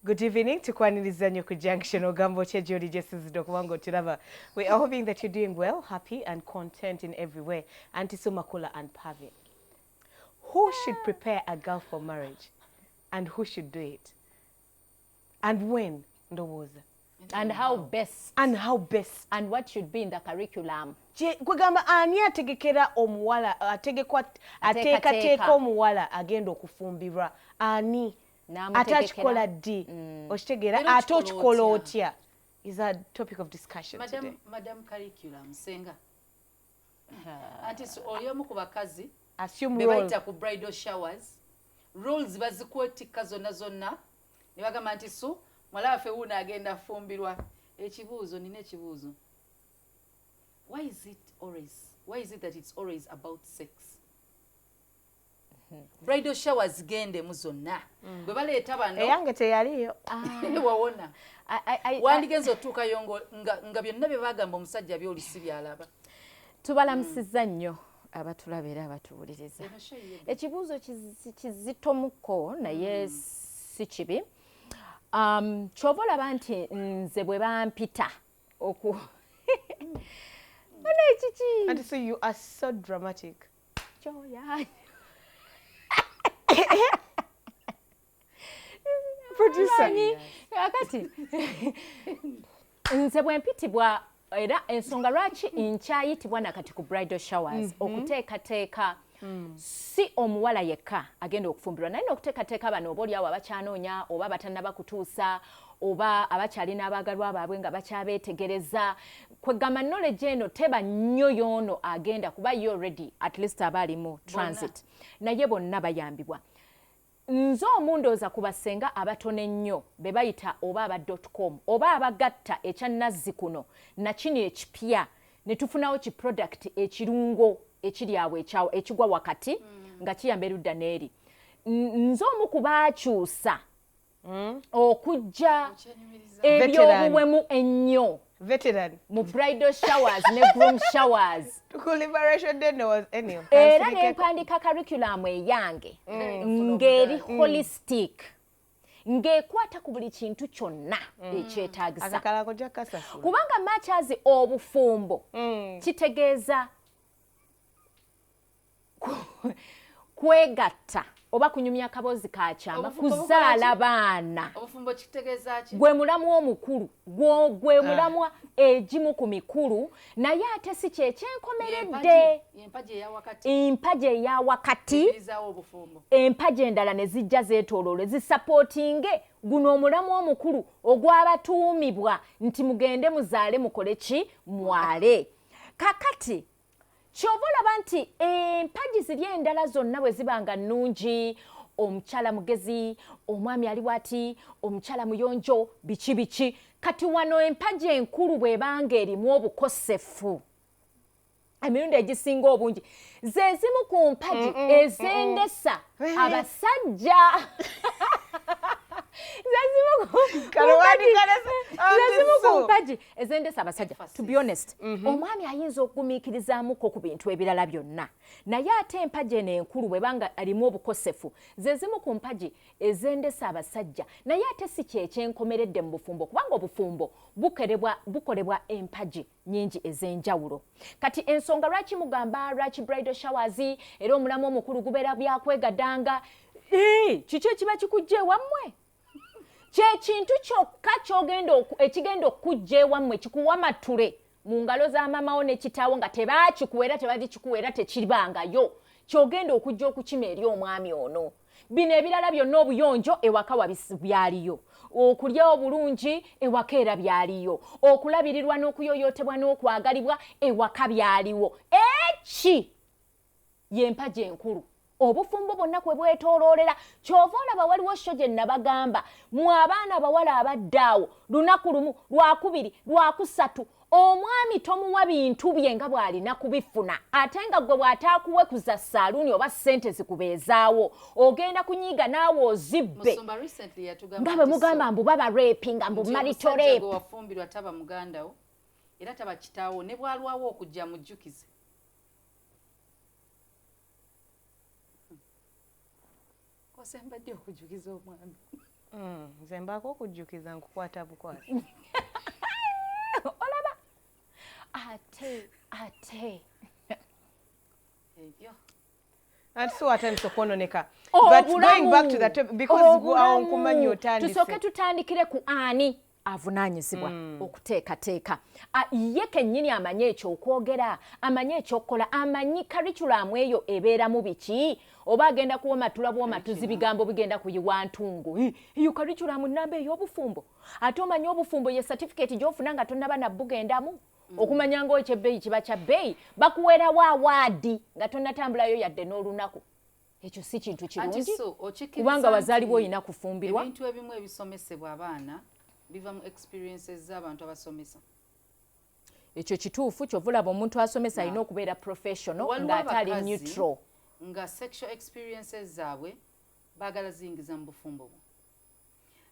Good evening to Kwaniliza Nyoku Junction Ogambo Chejori Jesus Dokuwango Chilava. We are hoping that you're doing well, happy and content in every way. Auntie Sumakula and Pavi. Who should prepare a girl for marriage? And who should do it? And when? And how best? And how best? And what should be in the curriculum? Kwegamba ani ategekera omuwala ateeka omuwala agenda okufumbirwa ani atachikola ddi okitegeera ate okikola otya is a topic of discussion today. Madam curriculum senga anti oyo mu kubakazi assume role bebaita ku bridal showers rules bazikwetika zonna ne bagamba nti so mwala waffe wuuna agenda fumbirwa ekibuuzo nina ekibuuzo. Why is it that it's always about sex? Bridal showers gende mu zonna bwe baleeta bano eyange teyaliyo wawona wandigenza otuukayo nga byonna bye bagamba omusajja byolisi byalaba. Tubalamusiza nnyo abatulabira abatuwuliriza. Ekibuuzo kizitomuko naye si kibi. Kyova olaba nti nze bwe bampita oku and so you are so dramatic. Producer. Akati nze bwe mpitibwa era ensonga lwaki nkyayitibwa nakati ku bridal showers okuteekateeka si omuwala yekka agenda okufumbirwa naye n'okuteekateeka bano oba oliawo abakyanoonya oba batannaba kutuusa oba abakyalina abaagalwa baabwe nga bakyabeetegereza kwegamba knowledge eno teba nnyo y'ono agenda kuba ye already at least aba ali mu transit naye bonna bayambibwa. Nze omundooza ku basenga abatono ennyo be bayita oba aba.com oba abagatta ekyannazzi kuno na kino ekipya ne tufunawo ki product ekirungo ekiri awo ekigwa wakati nga kiyamba erudda n'eri. Nze omu ku baakyusa okujja ebyobuwemu ennyo mu bridal showers ne groom showers. Era n'empandika curriculum eyange ng'eri holistic ng'ekwata ku buli kintu kyonna ekyetaagisa kubanga machazi obufumbo kitegeeza kwegatta oba kunyumya akabozi ka kyama kuzaala baana obufumbo kitegeeza ki gwe mulamu omukulu gwe mulamwa egimu ku mikulu naye ate si kyekyenkomeredde empaji eya wakati empaji endala ne zijja zeetooloola zisapootinge guno omulamu omukulu ogw'abatuumibwa nti mugende muzaale mukole ki mwale kakati kyova olaba nti empaji ziri endala zonna bwe zibanga nnungi omukyala mugezi omwami ali wati omukyala muyonjo biki kati wano empaji enkulu bw'ebanga erimu obukosefu emirundi egisinga obungi ze zimu ku mpaji ezendesa abasajja kumpaji ezendesa abasajja. To be honest omwami ayinza okugumiikirizaamuko ku bintu ebirala byonna naye ate empaji eno enkulu bwebanga alimu obukosefu ze zimu ku mpaji ezendesa abasajja naye ate si kyekyenkomeredde mu bufumbo kubanga obufumbo bukolebwa empaji nyingi ez'enjawulo. Kati ensonga lwaki mugamba lwaki bridal showers era omulamu omukulu gubeera byakwegadanga kiki ekiba kikujja ewammwe kyekintu kyokka ekigenda okujja ewammwe kikuwa matule mu ngalo za mamawo ne kitaawo nga tebaakikuwera tebagikikuwera tekibangayo kyogenda okujja okukima eri omwami ono. Bino ebirala byonna obuyonjo ewaka byaliyo okulya obulungi ewaka era byaliyo okulabirirwa n'okuyoyotebwa n'okwagalibwa ewaka byaliwo eki yempaji enkulu obufumbo bonna kwe bwetooloolera kyova olaba waliwo sho gye nabagamba mu abaana abawala abaddaawo lunaku lumu lwakubiri lwakusatu omwami tomuwa bintu bye nga bw'alina kubifuna ate nga gwe bw'ataakuwe kuza saaluuni oba ssente zikubeezaawo ogenda kunyiiga naawe ozibbe nga bwe mugamba mbu baba rapinga mbu marital rape wafumbirwa taba mugandawo era taba kitaawo ne bwalwawo okujja mujjukize. Wasembadde okujukiza omwami nze mbaako okujjukiza nkukwata bukwata. Olaba ate ebyo Anti so atandise okwononeka. Oh, But bulamu. going back to that because awo nkumanyi otandise. Tusooke tutandikire ku ani avunaanyizibwa okuteekateeka. Ye kennyini amanyi ekyokwogera, amanyi ekyokukola, amanyi curriculum eyo ebeeramu biki, oba agenda kuwomatula bwomatuzi bigambo bigenda kuyiwa ntungo. Eyo curriculum nnamba ey'obufumbo. Ate omanyi obufumbo ye certificate gy'ofuna nga tonnaba na bugendamu. Okumanya ng'ekyebbeeyi kiba kya bbeeyi, bakuweerawo awaadi nga tonnatambulayo yadde n'olunaku. Ekyo si kintu kirungi kubanga bazaali bo olina kufumbirwa. Ebintu ebimu ebisomesebwa abaana biva mu experiences z'abantu abasomesa. Ekyo kituufu kyova olaba omuntu asomesa alina okubeera professional ng'ate ali neutral. Nga sexual experiences zaabwe baagala ziyingiza mu bufumbo bwo.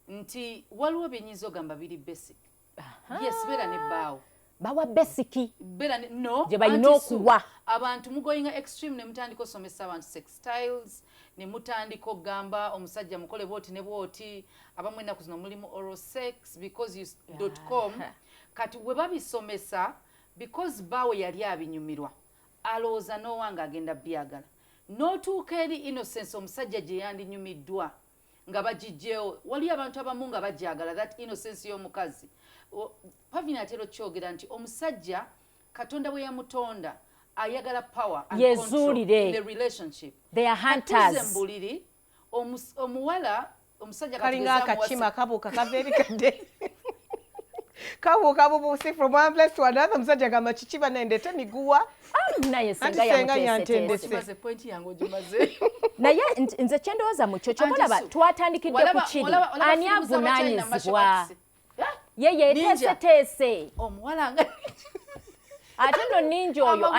Nti waliwo byenyinza ogamba biri basic. Yes, beera nebbaawo. Bawa besiki no gye balina okuwa abantu mugoyinga extreme ne mutandika osomesa abantu sex styles ne mutandika ogamba omusajja mukole bwoti ne bwoti abamwe ennaku zino mulimu oral sex because you.com kati we babisomesa because bawe yali abinyumirwa alowooza n'owanga agenda byagala n'otuuka eri innocence omusajja gye yandinyumiddwa nga bagijjeewo waliyo abantu abamu nga bajagala that innocence y'omukazi. Pavina atero kyogera nti omusajja Katonda bwe yamutonda ayagala power and control in the relationship. They are hunters. Mbuliri omuwala omusajja kalinga akakima kabuuka kava eri kadde. Kabuuka bubuusi from one place to another omusajja gamba kikiba nendete miguwa. Naye senga yamutese. Point yange ogimaze. Naye nze kyendowooza mu kyo kyolaba twatandikidde ku kiri ani avunaanyizibwa. Ye yeeteeseteese omuwala nga ate nno ninja oyo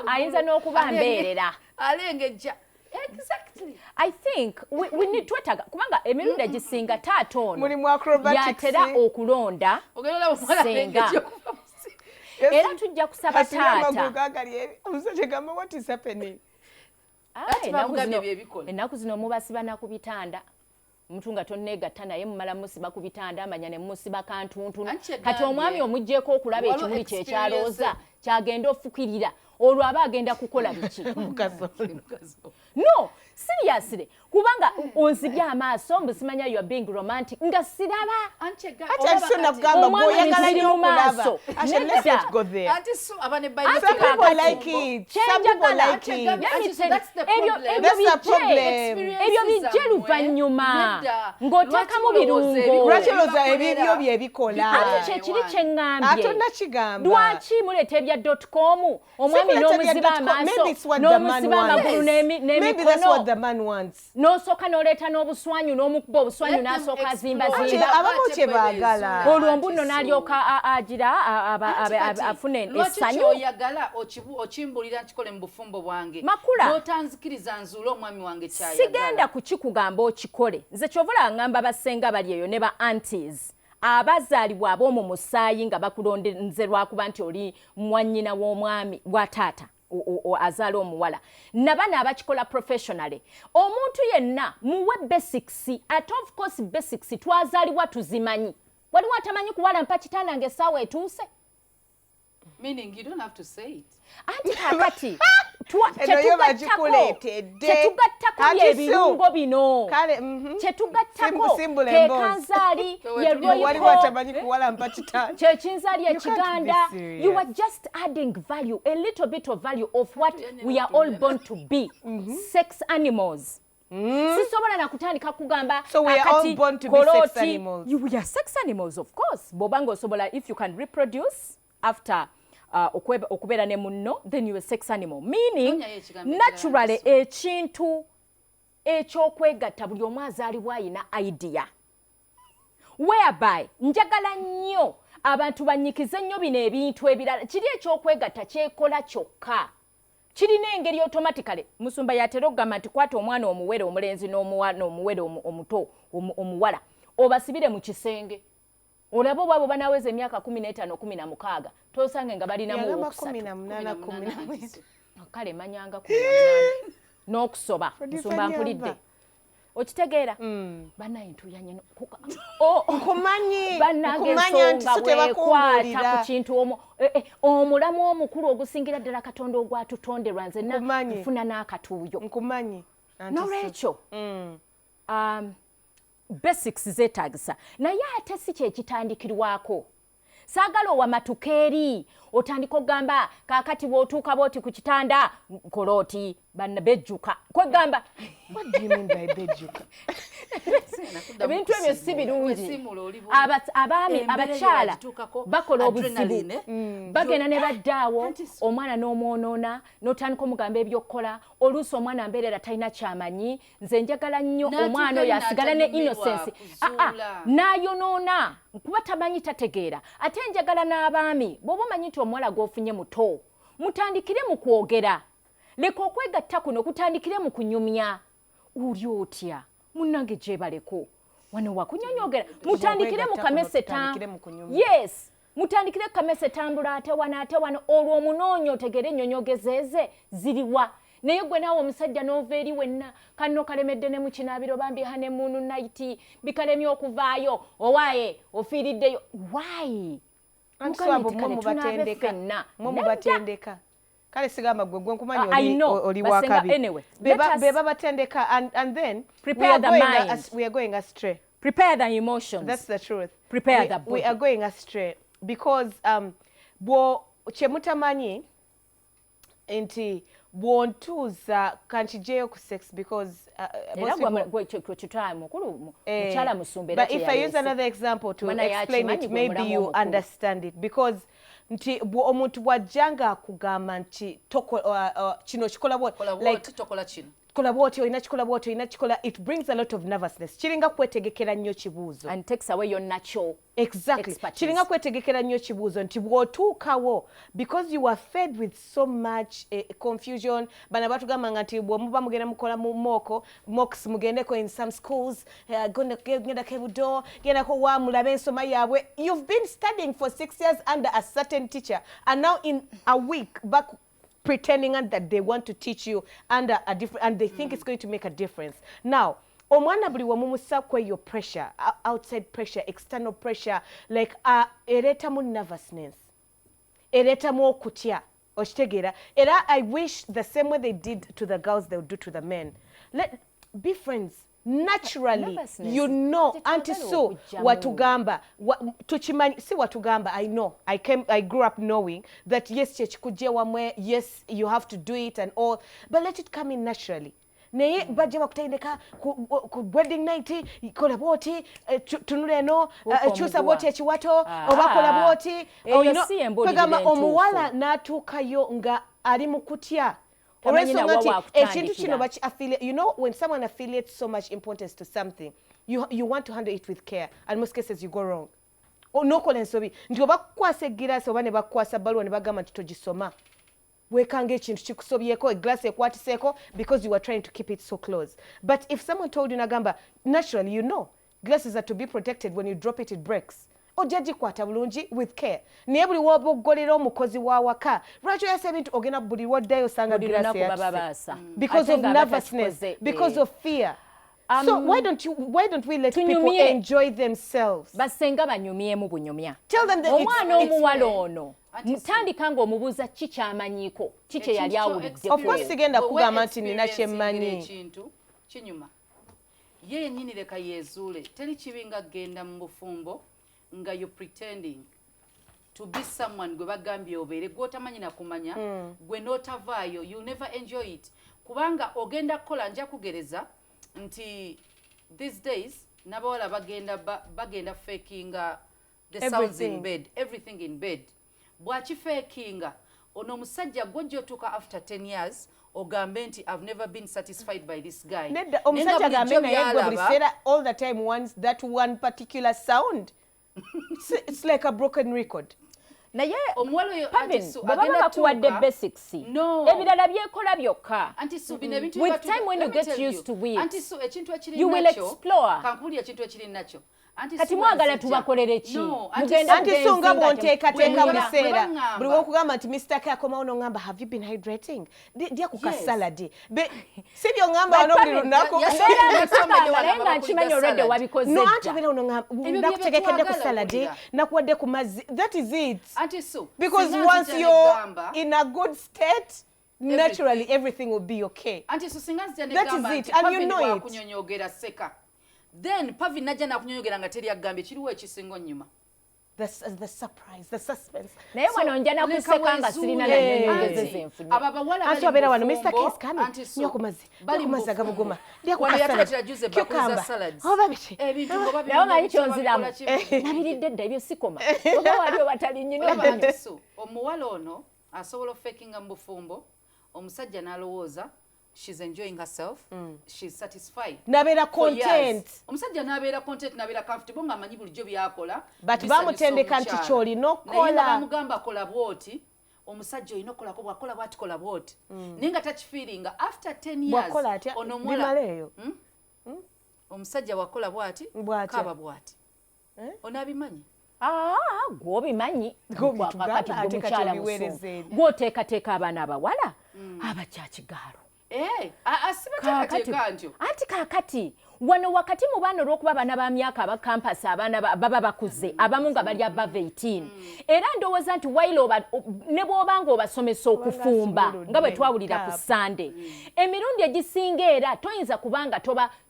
ayinza n'okuba mbeerera alengejja. Exactly. I think we need twetaaga kubanga emirundi egisinga taata ono yatera okulonda senga era tujja kusaba taata omusajja gamba what is happening. Ennaku zino mubasiba na ku bitanda omuntu nga tonneegatta naye mumala musiba ku bitanda amanya ne musiba kantuntunu kati omwami omuggyeko okulaba ekimuli kyekyalooza kyagenda ofukirira olwo aba agenda kukola biki. No seriously kubanga onzibye amaaso mbusimanya you are being romantic nga siraba oyagala nnyo okulaba. Let's not go there. Some people like it. Some people like it. Ebyo bijje luvannyuma ng'oteekamu birungo. Lwakilooza ebibyo bye bikola. Ate kyekiri kye ŋŋambye. Ate onnakigamba. Lwaki muleeta ebya.com omwami n'omuziba amaaso n'omuziba amagulu n'emikono the man wants. N'osooka n'oleeta n'obuswanyu n'omukuba obuswanyu n'asooka azimbazimba. Abamu kye baagala. Olwo mbu nno n'alyoka agira afune essanyu. Lwaki oyagala okimbulira nkikole mu bufumbo bwange. Makula. N'otanzikiriza nzuule omwami wange kyayagala. Sigenda kukikugamba okikole. Nze kyovula ngamba basenga bali eyo ne ba aunties. Abazaalibwa ab'omu musaayi nga bakulonze lwakuba nti oli mwannyina w'omwami wa taata. Azaala omuwala nabana abakikola professionally omuntu yenna muwe basics ate of course basics twazaalibwa tuzimanyi waliwo atamanyi kuwalampa kitanda ng'essaawa etuuse. Meaning you don't have to say it. Anti kakati kyetugattako byebirungo bino kyetugattako kekanzaali kyekinzaali ekiganda. You are just adding value, a little bit of value of what we are all born to be. Sex animals. Sisobola nakutandika kugamba so we are all born to be sex animals. We are sex animals of course. Bobanga osobola if you can reproduce after okubeera ne munno then you are a sex animal, meaning naturally ekintu ekyokwegatta buli omu azaalibwa ayina idea whereby njagala nnyo abantu banyikize nnyo bino ebintu ebirala kiri ekyokwegatta kyekola kyokka kirina engeri automatically. Musumba yatera okugamba nti kwata omwana omuwere omulenzi n'omuwere omuto omuwala obasibire mu kisenge olabo bwabo banaweza emyaka 15 16 tosange nga balinamu okusatu kale manyanga ku n'okusoba musumba mpulidde okitegeera banaye ntuyanye nkumanyi nsonga bwekwata ku kintu omulamu omukulu ogusingira ddala katonda ogwatutonderwa nze nfuna n'akatuuyo nkumanyi nolwekyo basics zeetagisa naye ate si kyekitandikirwako saagala owamatuka eri otandika okugamba kaakati bw'otuuka bwoti ku kitanda nkola oti banna bejjuka kwegamba ebintu ebyo si birungi abaami abakyala bakola obuzibu bagenda ne baddaawo omwana n'omwonoona n'otandika omugamba ebyokukola oluusi omwana mbeerera talina kyamanyi nze njagala nnyo omwana oyo asigala ne innocence n'ayonoona kuba tamanyi tategeera ate njagala n'abaami bw'oba omanyi nti omuwala gw'ofunye muto mutandikire mu kwogera leka okwegatta kuno kutandikire mu kunyumya oli otya munnange gyebaleko wano wakunyonyogera mutandikire mu kamese yes mutandikire kamese tambula ate wano olwo omunoonyo otegere ennyonyogezeeze ziriwa naye gwe naawe omusajja n'ova eri wenna kanno kalemedde ne mu kinaabiro bambi hane munu naiti bikalemye okuvaayo owaaye ofiiriddeyo why mubatendeka kale sigamba gwe nkumanyi oli wakabi beba batendeka and then we are going astray. Prepare the emotions. That's the truth. Prepare the body. We are going astray because kyemutamanyi nti bwontuuza kankijeyo ku sex because but if I use another example to explain it, maybe you understand it because nti omuntu bwajjanga akugamba nti kino kikola kola bwoti olina kikola it brings a lot of nervousness kiringa kwetegekera nnyo kibuuzo and takes away your natural exactly kiringa kwetegekera nnyo kibuuzo nti bw'otuukawo because you are fed with so much confusion bana batugamba nti bw'omuba mugenda mukola mu mocks mugendeko in some schools genda kebudo gendako wa mulabe ensoma yaabwe you've been studying for 6 years under a certain teacher and now in a week back pretending that they want to teach you under a different and they think it's going to make a difference. Now, omwana buli wamumusa kwe your pressure, outside pressure, external pressure, like ereta mu nervousness. Ereta mu okutya. Ochitegera. Era I wish the same way they did to the girls they would do to the men. Be friends. Naturally, you know, anti so watugamba tuchimanyi si watugamba I grew up knowing that yes chekuje wamwe yes you have to do it and all but let it come in naturally naye bajja bakutendeka ku wedding night kola bwoti tunule no chusa bwoti ekiwato oba kola bwoti kwegamba omuwala n'atuukayo nga ali mu kutya. You know, when someone affiliates so much importance to something, you want to handle it with care, and most cases you go wrong. No kolensobi. Ndio bakwasa girasi oba ne bakwasa balwa ne bagamba nti togisoma. Wekanga ekintu kikusobyeko eglass ekwatiseko because you are trying to keep it so close. But if someone told you nagamba, naturally you know, glasses are to be protected. When you drop it, it breaks. Ojaji kwata bulungi with care. Niye buli wabogolera omukozi wa waka. Lwaki yase ebintu ogenda buli waddayo sanga glass ya. Because of nervousness, because of fear. So why don't we let people enjoy themselves? Basenga banyumyemu bunyumya. Tell them that omwana omuwala ono mutandikanga omubuuza kiki amanyiko kiki yali awulidde. Of course sigenda kugamba nti nina kyemmanyi. Ekintu kinyuma. Ye yennyini leka yeezuule. Teri kibinga genda mu bufumbo nga you pretending to be someone gwe bagambye obeere gw'otamanyi na kumanya gwe n'otavaayo you'll never enjoy it kubanga ogenda kukola nja kugereza nti these days n'abawala bagenda fakinga the sounds in bed everything in bed bw'akifakinga ono omusajja gw'ojja otuuka after 10 years ogambe nti I've never been satisfied by this guy omusajja agambe naye gwe buli seera all the time wants that one particular sound. It's like a broken record. Naye omuwala oyo agenda bakuwadde basics. Ebirala byekola byokka. With time when you get used to it, ekintu ekiri you will explore. Kankuli ekintu ekiri nakyo. kati mwagala tubakolere ki anti sunga bwonteekateeka buseera buli wokugamba nti Mr. K akomawo nongamba have you been hydrating ndya ku kasaladi si byongamba wano buli lunaku naye nga nkimanyi olwedde wabikoze no anti obeera nakutegekedde ku saladi nakuwadde ku mazzi that is it because once you're in a good state naturally everything will be okay. That is it, and you know it. Then Pavi najja nakunyonyogera nga teri agambe kiriwo ekisingo nnyuma. The surprise, the suspense. Naye wano njja nakuseka nga sirina nanyonyogeze zenfunye. Ababawala bali abera wano Mr. Case kame nyo kumazi bali kumazi agabuguma ndia ku salad oba bichi ebintu ngoba nayo nga ikyonziramu nabiridde dda ebyo sikoma oba wali obatali nnyo omuwala ono asobola fakinga mu bufumbo omusajja n'alowooza she's enjoying herself she's satisfied nabeera content omusajja nabeera content nabeera comfortable nga amanyi bulijjo byakola but bamutendeka nti kyolina okukola bamugamba kola bwoti omusajja olina okukolako bwakola bwati kola bwoti naye nga takifiiringa after 10 years ono omuwala omusajja bwakola bwati kaba bwati ono abimanyi gwobimanyi gwoteekateeka abaana abawala abakyakigaalo anti kaakati wano wakati mu baana olw'okuba abaana ba myaka aba kampasi abaana baba bakuze abamu nga bali above 18 era ndowooza nti wailo ne bw'obanga obasomesa okufumba nga bwe twawulira ku Sunday emirundi egisinga era toyinza kubanga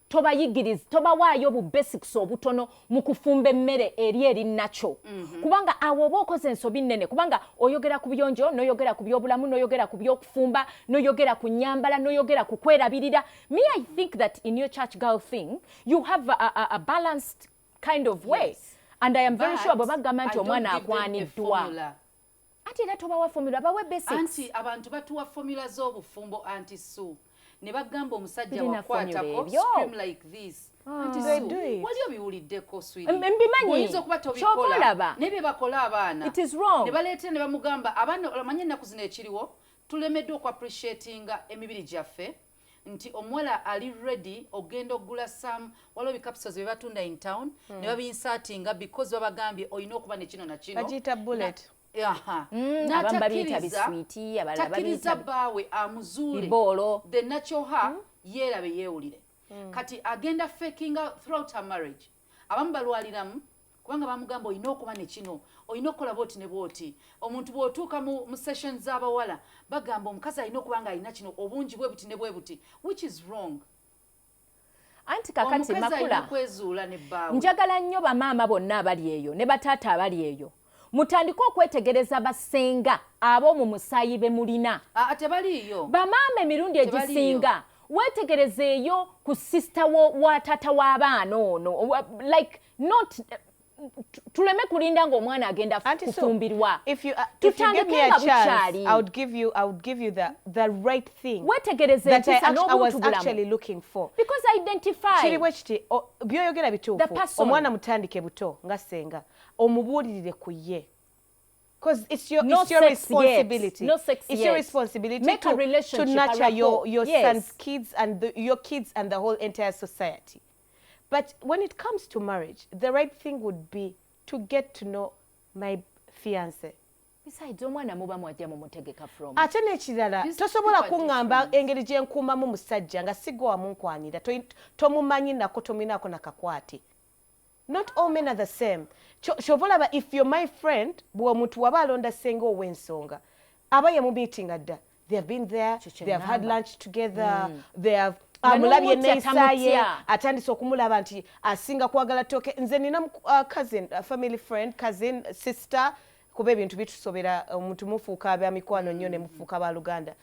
tobayigiriza tobawaayo bu basics obutono mu kufumba emmere eri nakyo kubanga awo oba okoze ensobi nnene kubanga oyogera ku buyonjo n'oyogera ku byobulamu n'oyogera ku byokufumba n'oyogera ku nyambala n'oyogera ku kwerabirira me I think that in your church girl thing you have a balanced kind of way and I am very sure bwe bagamba nti omwana akwaniddwa anti era tobawa formula bawe basics anti abantu batuwa formula z'obufumbo anti Sue ne bagamba omusajja wakwatako scream like this wali obiwuliddeko mbimanyi kyobikola ne bye bakola abaana it is wrong ne baleetera ne bamugamba abaana omanyi ennaku zino ekiriwo tulemeddwa okuappreciatinga emibiri gyaffe nti omuwala ali ready ogenda okugula some waliwo bicapsules bye batunda in town ne babinsatinga because babagambye olina okuba ne kino na kino bagiyita bullet takiriza baawe amuzuule the natural her yeerabe yeewulire kati agenda fakinga throughout her marriage abamu balwaliramu kubanga bamugamba olina okuba ne kino olina okukola bwoti ne bwoti omuntu bw'otuuka mu sessions z'abawala bagamba omukazi alina okuba nga alina kino obungi bwe buti ne bwe buti which is wrong anti kakati makula kwezuula ne bbaawe njagala nnyo bamaama bonna abali eyo ne bataata abali eyo mutandika okwetegereza basenga ab'omu musaayi be mulina tebaliiyo bamaama emirundi egisinga wetegerezeeyo ku sista wa taata w'abaana ono like not tuleme kulinda ng'omwana agenda kufumbirwa if you give me a chance I would give you the right thing wetegereze that I was actually looking for because identify kiriwe kiti byoyogera bituufu omwana mutandike buto nga senga omubuulirire ku ye because it's your responsibility. It's your responsibility to nurture your son's kids and your kids and the whole entire society. But when it comes to marriage, the right thing would be to get to know my fiancé. Besides, omwana muba mwajja mu mutegeka from. Ate n'ekirala tosobola kuŋŋamba engeri gye nkuumamu musajja nga sigwa wamunkwanira tomumanyi nako tominaako nakakwate. Not all men are the same. Shovolaba if you're my friend, bwe muntu waba alonda senga ow'ensonga. Aba ye mu meeting adda. They have been there, they have had lunch together, they have amulabye neesaye atandise okumulaba nti asinga kwagala toke. Nze nina cousin, family friend, cousin, sister, kuba ebintu bitusobera omuntu mufuuka ab'amikwano nnyo ne mufuuka ba Luganda.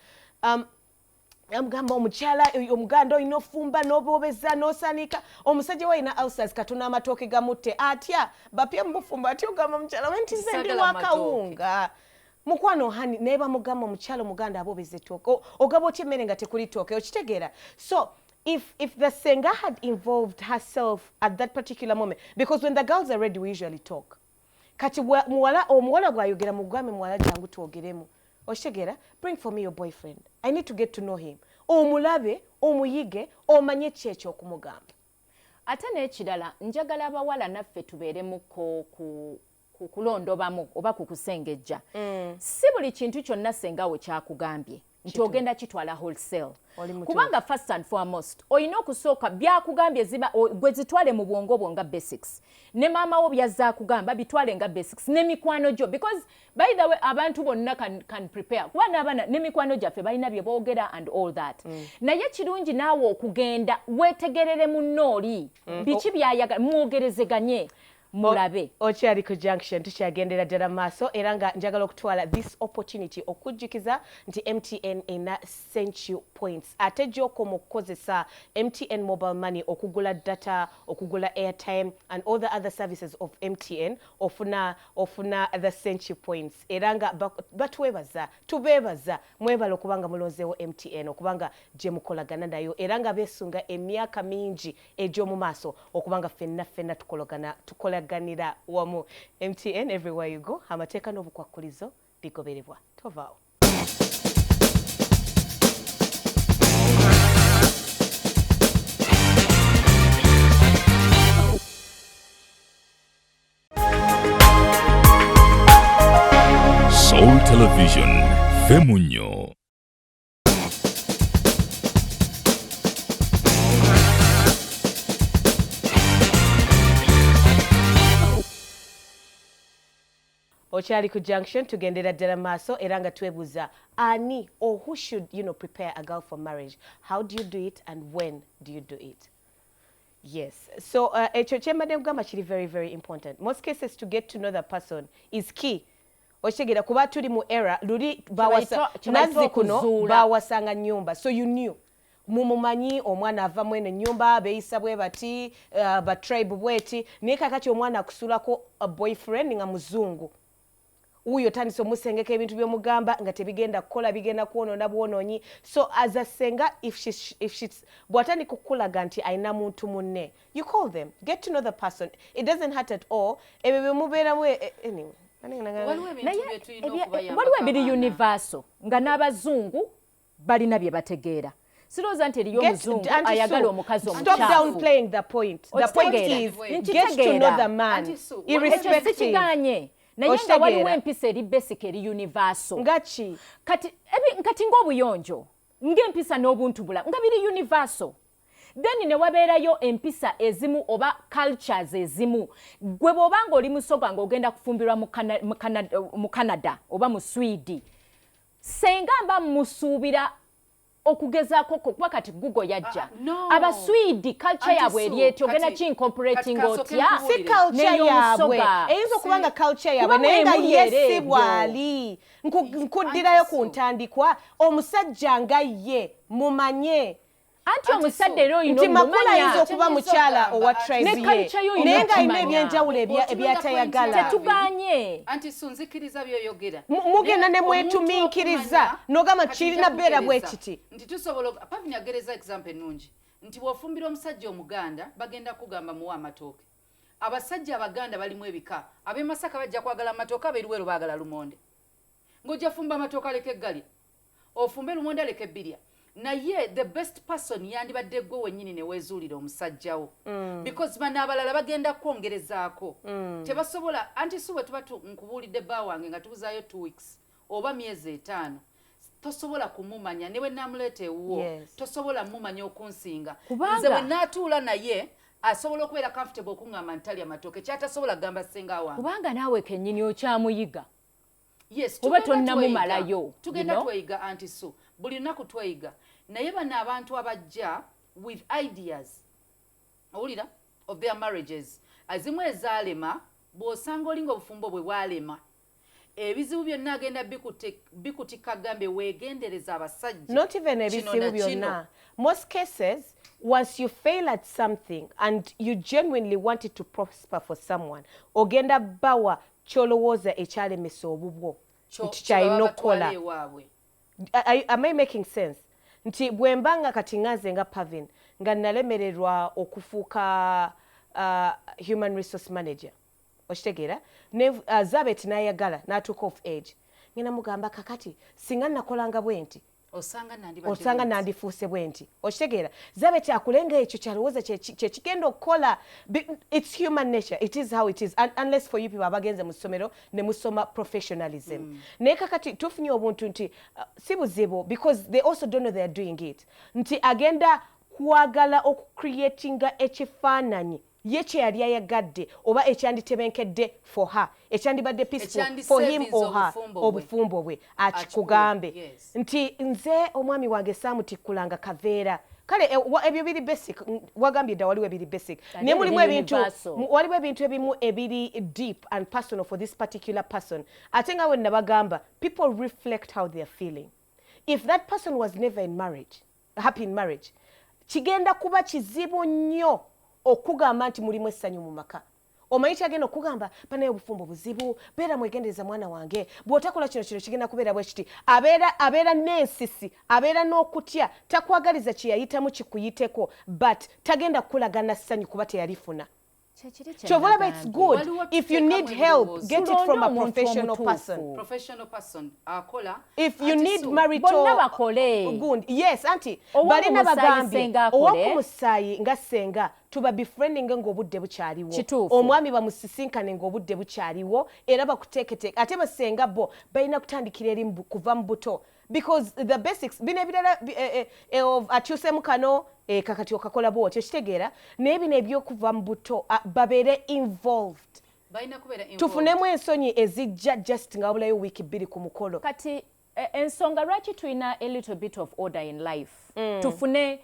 Amugamba omukyala omuganda olina ofumba n'oboobeza n'osanika omusajja we alina ulcers katuna amatooke gamutte atya bapya mu bufumba atya ogamba omukyala we nti nze ndi wakawunga mukwano hani naye bamugamba omukyala omuganda aboobeza ettooke ogaba otya emmere nga tekuli ttooke okitegeera so if the senga had involved herself at that particular moment because when the girls are ready we usually talk kati omuwala bw'ayogera mugambe muwala jangu twogeremu Oshegera, bring for me your boyfriend. I need to get to know him. Omulabe, omuyige, omanye cheche okumugamba. ate n'ekirala njagala abawala naffe tubeeremu kulondobamu oba kukusengejja si buli kintu kyonna sengawe kyakugambye nti ogenda kitwala wholesale kubanga first and foremost olina okusooka byakugambye gwe zitwale mu bwongo bwo nga basics ne maama wo byazaakugamba bitwale nga basics n'emikwano gyo because by the way abantu bonna can prepare kuba n'abaana n'emikwano gyaffe balina bye boogera and all that naye kirungi naawe okugenda weetegerere munnooli biki byayagala mwogerezeganye mulabe okyali ku junction tukyagendera ddala maaso era nga njagala okutwala this opportunity okujjukiza nti MTN ena sent you points ate gy'okoma okukozesa MTN mobile money okugula data okugula airtime and all the other services of MTN ofuna the sent you points era nga batwebaza tubeebaza mwebala okubanga mulonzeewo MTN okubanga gye mukolagana nayo era nga beesunga emyaka mingi egy'omu maaso okubanga ffenna tukolaganira wamu MTN everywhere you go amateeka n'obukwakulizo bigobererwa tovaawo. Soul Television, Femunyo. Okyali ku junction tugendera ddala maaso era nga twebuuza ani or who should prepare a girl for marriage. How do you do it and when do you do it? Yes. So ekyo kyembadde nkugamba kiri very very important. Most cases to get to know the person is key. Okitegera kuba tuli mu era luli nazzi kuno bawasanga nnyumba so you knew mumumanyi omwana ava mweno ennyumba beeyisa bwe bati ba tribe bweti naye kakati omwana akusulako a boyfriend nga muzungu uyo tandise omusengeka ebintu by'omugamba nga tebigenda kukola bigenda kwonoona bwonoonyi so as a senga if she's bw'atandika okukulaga nti ayina muntu munne you call them get to know the person it doesn't hurt at all ebyo byemubeeramu anyway waliwo ebiri universal nga n'abazungu balina bye bategeera sirowooza nti eriyo omuzungu ayagala omukazi omukyafu. Stop downplaying the point. The point is get to know the man irrespective. Sikiganye naye nga waliwo empisa eri basic eri universal ngachi kati ng'obuyonjo ng'empisa n'obuntubula nga biri universal then ne wabeerayo empisa ezimu oba cultures ezimu gwe bw'obanga oli musoga ng'ogenda kufumbirwa mu Canada oba mu Sweden senga mba musuubira okugezaako kuba kati Google yajja abaswidi culture yaabwe eri etyo ogenda kincorporating otya si culture yaabwe eyinza okubanga culture yaabwe naye nga yesi bwali nkuddirayo ku ntandikwa omusajja nga ye mumanye anti omusadde era oyina okumanya ayinza okuba mukyala owa tribe ye naye nga alina ebyenjawulo ebyatayagala tetuganye anti sunzikiriza byoyogera mugenda ne mwetuminkiriza n'ogamba kirina beera bwe kiti nti tusobola pavinyagereza example ennungi nti bw'ofumbira omusajja omuganda bagenda kugamba muwa amatooke abasajja abaganda balimu ebika ab'e Masaka bajja kwagala amatooke ab'eruweero baagala lumonde ng'ojja fumba amatooke aleka eggali ofumbe lumonde aleka ebbirya naye the best person yandibadde gwe wennyini ne weezuulira omusajjawo because bano abalala bagenda kwongerezaako tebasobola anti si bwe tuba nkubuulidde bba wange nga tubuzaayo 2 weeks oba myezi 5 tosobola kumumanya ne bwe naamuleeta ewuwo tosobola mumanya okunsinga nze bwe naatuula naye asobola okubeera comfortable okuŋŋamba ntalya matooke kyatasobola kugamba ssenga wange kubanga naawe kennyini okyamuyiga yes oba tonnamumalayo tugenda tweyiga anti so buli lunaku tweyiga naye bano abantu abajja with ideas owulira of their marriages azimu ezaalema bw'osanga olinga obufumbo bwe bwalema ebizibu byonna agenda bikutika gambe weegendereza abasajja not even ebizibu byonna most cases once you fail at something and you genuinely wanted to prosper for someone ogenda bawa kyolowooza ekyalemesa obubwo nti kyalina okukola. Am I making sense? Nti bwembanga kati ngaze nga Pavin nga nalemererwa okufuuka human resource manager okitegeera Zabet nayagala n'atuuka off age ngenda mugamba kakati singa nakolanga bwenti osanga nandifuuse bwenti okitegeera zabe kyakulenga ekyo kyalowooza kyekigenda okukola. It's human nature, it is how it is, unless for you people abagenze mu ssomero ne musoma professionalism. Naye kakati tufunye obuntu nti si buzibu because they also don't know they are doing it, nti agenda kwagala okucreatinga ekifaananyi ye kye yali ayagadde oba ekyanditebenkedde for her, ekyandibadde peaceful for him or her, obufumbo bwe akikugambe nti nze omwami wange saamutikkulanga kaveera. Kale ebyo biri basic, wagambye dda waliwo ebiri basic, naye waliwo ebintu ebimu ebiri deep and personal for this particular person. Ate nga we nabagamba, people reflect how they are feeling. If that person was never in marriage, happy in marriage, kigenda kuba kizibu nnyo okugamba nti mulimu essanyu mu maka. Omanyi kyagenda okugamba banaye obufumbo buzibu, beera mwegendereza mwana wange, bw'otakola kino kigenda kubeera bwe kiti. Abeera n'ensisi, abeera n'okutya, takwagaliza kye yayitamu kikuyiteko, but tagenda kukulagana ssanyu kuba teyalifuna. Chovolaba, it's good. If you need help, get it from a professional person. If you need marital, good. Yes, auntie. Bali nabagambye owokumusaayi nga senga tuba befriending ng'obudde bukyaliwo. Omwami bamusisinkane ng'obudde bukyaliwo era bakuteekete. Ate basenga bo balina kutandikira eri kuva mu buto. Because the basics bino ebirala akyusemu kano kakati okakola bwotyo kitegeera naye bino ebyokuva mu buto babeere involved. Tufunemu ensonyi ezijja just nga wabulayo wiiki 2 ku mukolo. Kati ensonga lwaki tulina a little bit of order in life. Tufune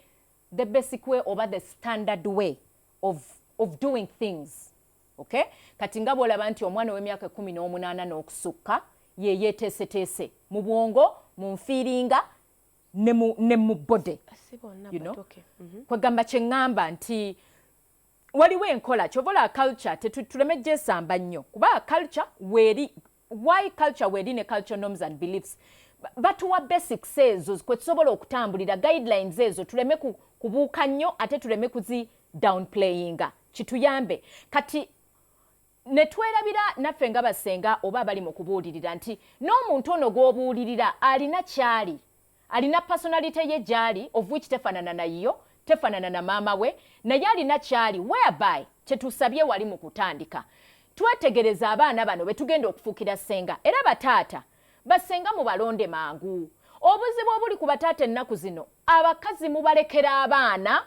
the basic way oba the standard way of doing things. Okay? Kati nga bw'olaba nti omwana w'emyaka 18 n'okusukka ye yeeteeseteese mu bwongo, mu nfiiringa ne mu bode. You know? Kwegamba kyeŋŋamba nti waliwo enkola kyobola culture tuleme gyesamba nnyo kuba culture weeri, why culture weeri ne culture norms and beliefs batuwa basics ezo kwe tusobola okutambulira, guidelines ezo tuleme kubuuka nnyo ate tuleme kuzi downplayinga kituyambe. Kati ne twerabira naffe nga basenga oba abali mu kubuulirira nti n'omuntu ono gw'obuulirira alina kyali, alina personality ye gyali of which tefaanana nayo, tefaanana na maama we, naye alina kyali whereby kyetusabye wali mu kutandika. Twetegereza abaana bano be tugenda okufuukira senga era bataata basenga mu balonde mangu. Obuzibu obuli ku bataata ennaku zino abakazi mubalekera abaana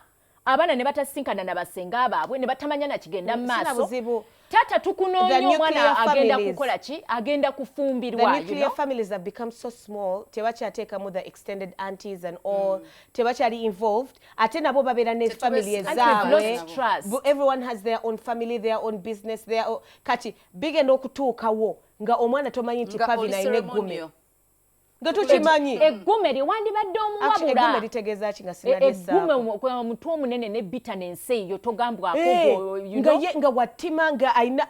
ne batasinkana na basenga baabwe ne batamanya na kigenda mu maaso. Tata tukunoonya omwana agenda kukola ki, agenda kufumbirwa. The nuclear families have become so small, tebakyateekamu the extended aunties and all, tebakyali involved. Ate nabo babeera ne family ezaabwe. Everyone has their own family, their own business, their own. Kati bigenda okutuukawo nga omwana tomanyi nti Pavina ayina eggume. Nga tukimanyi. Eggume liwandibadde omuwabula. Eggume litegeeza ki nga sinalyesaako. Eggume omutwe omunene ne bitterness eyo togambwako. Nga wattima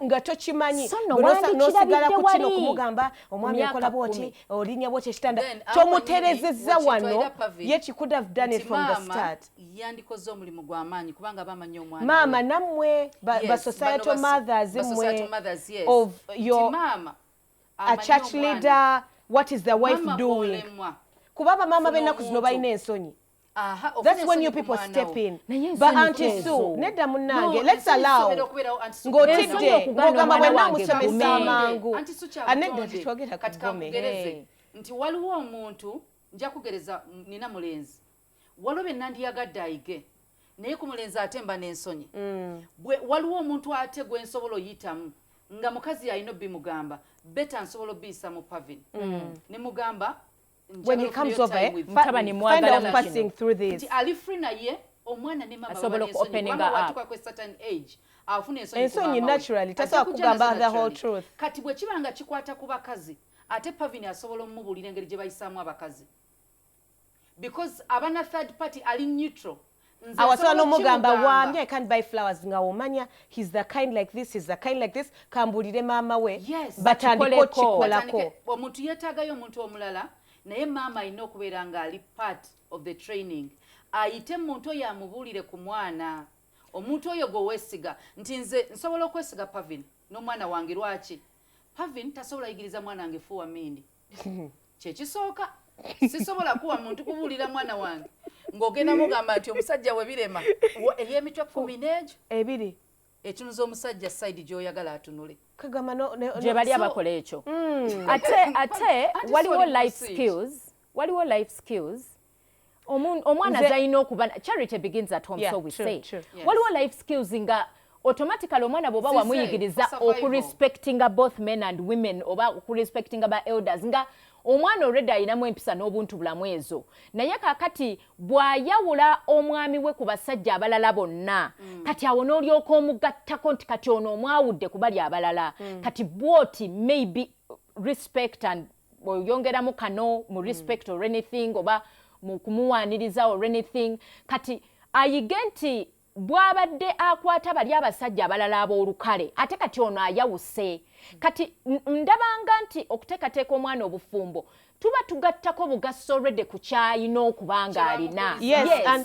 nga tokimanyi. N'osigala ku kino kumugamba omwami akola bwoti olinnya bwoti ekitanda. Tomuterezezza wano yet you could have done it from the start. Yandikoze omulimu gw'amaanyi kubanga bamanyi omwana. Maama nammwe ba societal mothers mwe of your a church leader. What is the wife doing? Kubaba mama bennaku zino balina ensonyi. That's when you people step in. But Auntie Sue, nedda munnange, let's allow. Ng'otidde, ng'ogamba bwenna musomesa amangu. Nedda tetwogera ku ggome. Nti waliwo omuntu, nja kugereza nina mulenzi. Waliwo be nandiyagadde ayige. Naye ku mulenzi atemba n'ensonyi. Waliwo omuntu ate gwe nsobola oyitamu. Nga mukazi alina bimugamba beta nsobola obiyisa mu Pavin. Ne mugamba when he comes over, find out passing through this. Ali free na ye omwana ne mama asobola openinga watuka kwe certain age afune ensonyi naturally tasobola kugamba the whole truth. Kati bwe kibanga kikwata ku bakazi ate Pavin asobola omubulira engeri gye bayisaamu abakazi because abana third party ali neutral. Awasobola n'omugamba wamye, I can't buy flowers nga omanya he's the kind like this, he's the kind like this, kambulire maama we batandiko kikolako. Omuntu yeetaagayo omuntu omulala naye maama alina okubeera nga ali part of the training. Ayite muntu oyo amubuulire ku mwana. Omuntu oyo gwe weesiga nti nze nsobola okwesiga Pavin n'omwana wange lwaki? Pavin tasobola yigiriza mwana wange fuwa mindi. Kyekisooka sisobola kuwa muntu kubuulira mwana wange ng'ogenda mugamba nti omusajja we birema ey'emitwe 10 n'egyo ebiri etunuza omusajja side gy'oyagala atunule kagamba gye bali abakola ekyo ate waliwo life skills omwana zalina okuba charity begins at home, so we say waliwo life skills nga automatically omwana bw'oba wamuyigiriza okurespectinga both men and women oba okurespectinga ba elders nga omwana already ayinamu empisa n'obuntu bulamu ezo naye kakati bw'ayawula omwami we ku basajja abalala bonna kati awo n'olyoka omugattako nti kati ono omwawudde ku bali abalala kati bwoti maybe respect and oyongeramu kano mu respect or anything oba mu kumuwaaniriza or anything kati ayige nti bw'abadde akwata bali abasajja abalala ab'olukale ate kati ono ayawuse kati ndabanga nti okuteekateeka omwana obufumbo tuba tugattako bugasso already ku kyayina okubanga alina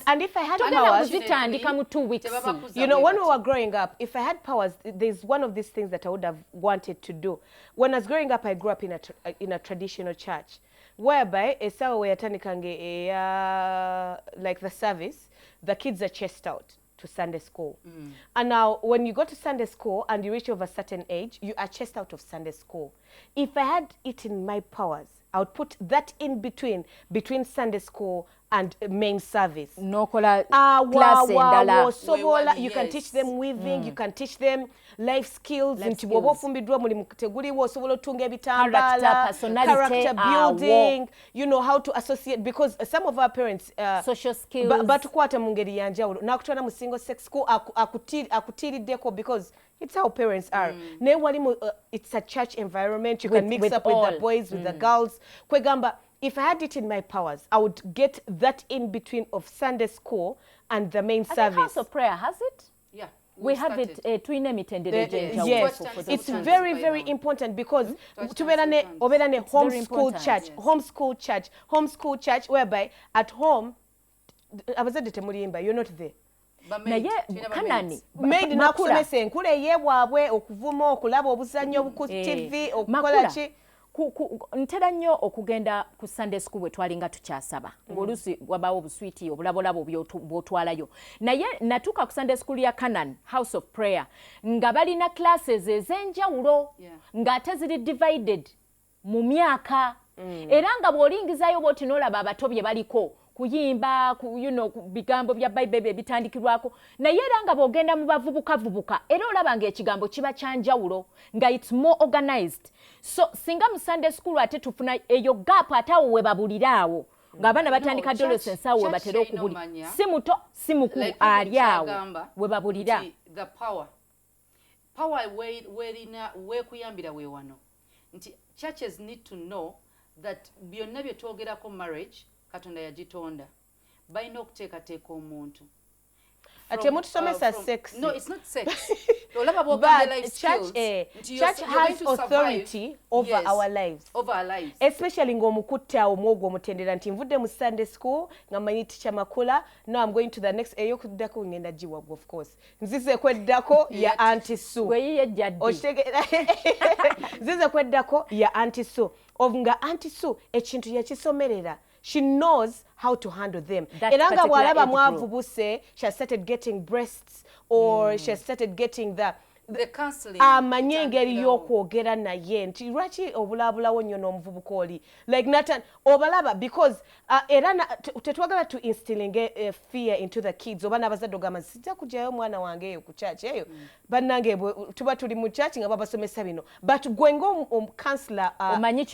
and if I had powers zitandika mu 2 weeks you know when we were growing up if I had powers there's one of these things that I would have wanted to do when I was growing up I grew up in a traditional church whereby esawa weyatanikange like the service the kids are chased out to Sunday school. And now when you go to Sunday school and you reach over a certain age, you are chased out of Sunday school. If I had it in my powers, I would put that in between Sunday school and main service. Nokola class endala. You can teach them weaving, you can teach them life skills. Nti bwoba ofumbidwa mulimu teguliwo osobola otunga ebitambala, character building, you know how to associate because some of our parents social skills batukwata mu ngeri ya njawulo nakutwala mu single sex school akutiriddeko because it's how parents are. It's a church environment. You can mix up with the boys, with the girls. Kwegamba, if I had it in my powers, I would get that in between of Sunday school and the main service. House of Prayer has it? Yeah. We have it yes, it's very, very important because tuberane homeschool church whereby at home abazadde temulimba, you're not there. Naye kanani made nakusomesa enkula eyebwabwe okuvuma okulaba obuzannyo ku TV okukola ki ntera nnyo okugenda ku Sunday school bwe twalinga tukyasaba ng'oluusi wabawo obuswiti obulabolabo bw'otwalayo naye natuuka ku Sunday school ya Canaan House of Prayer nga balina classes ez'enjawulo ng'ate ziri divided mu myaka era nga bw'olingizayo bw'oti n'olaba abato bye baliko kuyimba bigambo bya Bible bitandikirwako naye era nga bw'ogenda mu bavubuka era olaba ng'ekigambo kiba kyanjawulo nga it's more organized so singa mu Sunday school ate tufuna eyo gap ate awo we babuliraawo ng'abaana batandika adolescence awo we batera okubulira si muto si mukulu ali awo we babulira the power weekuyambira we wano nti churches need to know that byonna bye twogerako marriage Katonda yagitonda balina okuteekateeka omuntu ate mutusomesa sex. No, it's not sex. But church has authority over our lives. Over our lives. Especially ng'omukutte omwogo omutendera nti nvudde mu Sunday school nga manyi teacher Makula. Now I'm going to the next eyokuddako ngenda giwago of course. Nzize kweddako ya Auntie Sue. Gwe jaddi. Nzize kweddako ya Auntie Sue. Nga Auntie Sue ekintu yakisomerera. She knows how to handle them. Eranga bwalaba mwavubuse, she has started getting breasts or she has started getting the counseling. Amanye engeri y'okwogera naye nti lwaki obulabulawo nnyo n'omuvubuka oli like Nathan obalaba because era tetwagala to instilling fear into the kids oba n'abazadde ogamba sijja kujjayo omwana wange eyo ku church eyo bannange tuba tuli mu church nga babasomesa bino but gwe ng'omucounselor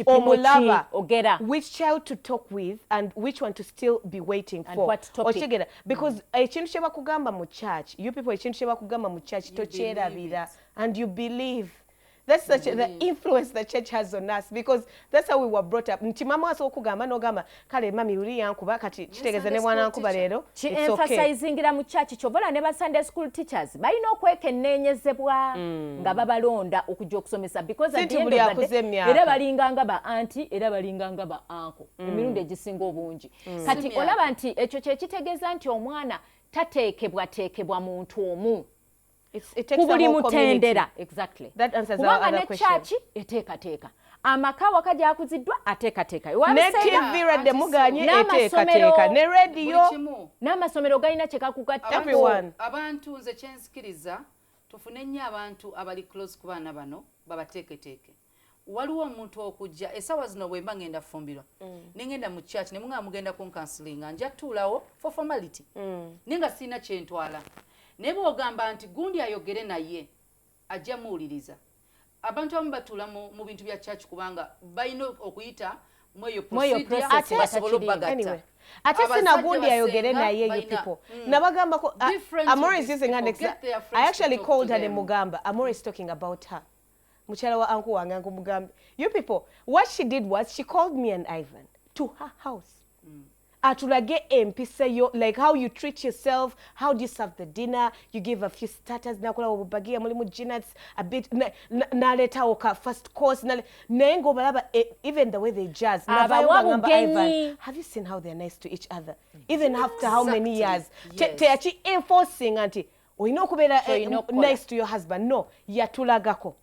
omulaba ogera which child to talk with and which one to still be waiting for okigera because ekintu kye bakugamba mu church you people ekintu kye bakugamba mu church tokyerabira and you believe. That's such the influence the church has on us because that's how we were brought up. Nti mama waso okugamba n'ogamba kale mami uli yankuba kati kitegeeza ne mwana nkuba leero it's okay. Emphasizing mu church kyobola ne ba Sunday school teachers balina okwekenneenyezebwa nga babalonda okujja okusomesa because at the end of the day era balinganga ba auntie era balinganga ba uncle emirundi egisinga obungi kati olaba nti ekyo kye kitegeeza nti omwana tateekebwa muntu omu. It takes a whole community. Exactly. That answers our other question. Church eteekateeka amaka wakajja akuziddwa ateekateeka ne TV radde muganye eteekateeka ne radio n'amasomero galina kye kakugatta everyone. Abantu nze kyensikiriza tufune nnyo abantu abali close ku baana bano babateeketeeke. Waliwo omuntu okujja essaawa zino bwe mba ngenda fumbirwa ne ngenda mu church ne mugamba mugenda kunkansilinga nja tuulawo for formality naye nga sirina kyentwala naye bw'ogamba nti gundi ayogere naye ajja muwuliriza. Abantu abamu batuula mu bintu bya church kubanga balina okuyita mweyo procedure basobole obbagatta. Ate sina gundi ayogere naye you people. Nabagamba ko Amore is using an example. I actually called her Mugamba. Amore is talking about her. Muchala wa anku wange anku Mugambe. You people, what she did was she called me and Ivan to her house. Atulage empisa yo, like how you treat yourself, how do you serve the dinner, you give a few starters, nakula wabubagia mulimu jinuts, a bit naleta oka first course, nengo balaba even the way they jazz. Ivan, have you seen how they're nice to each other? Even after how many years? Te achi enforcing anti, oyino kubera nice to your husband. No, yatulagako.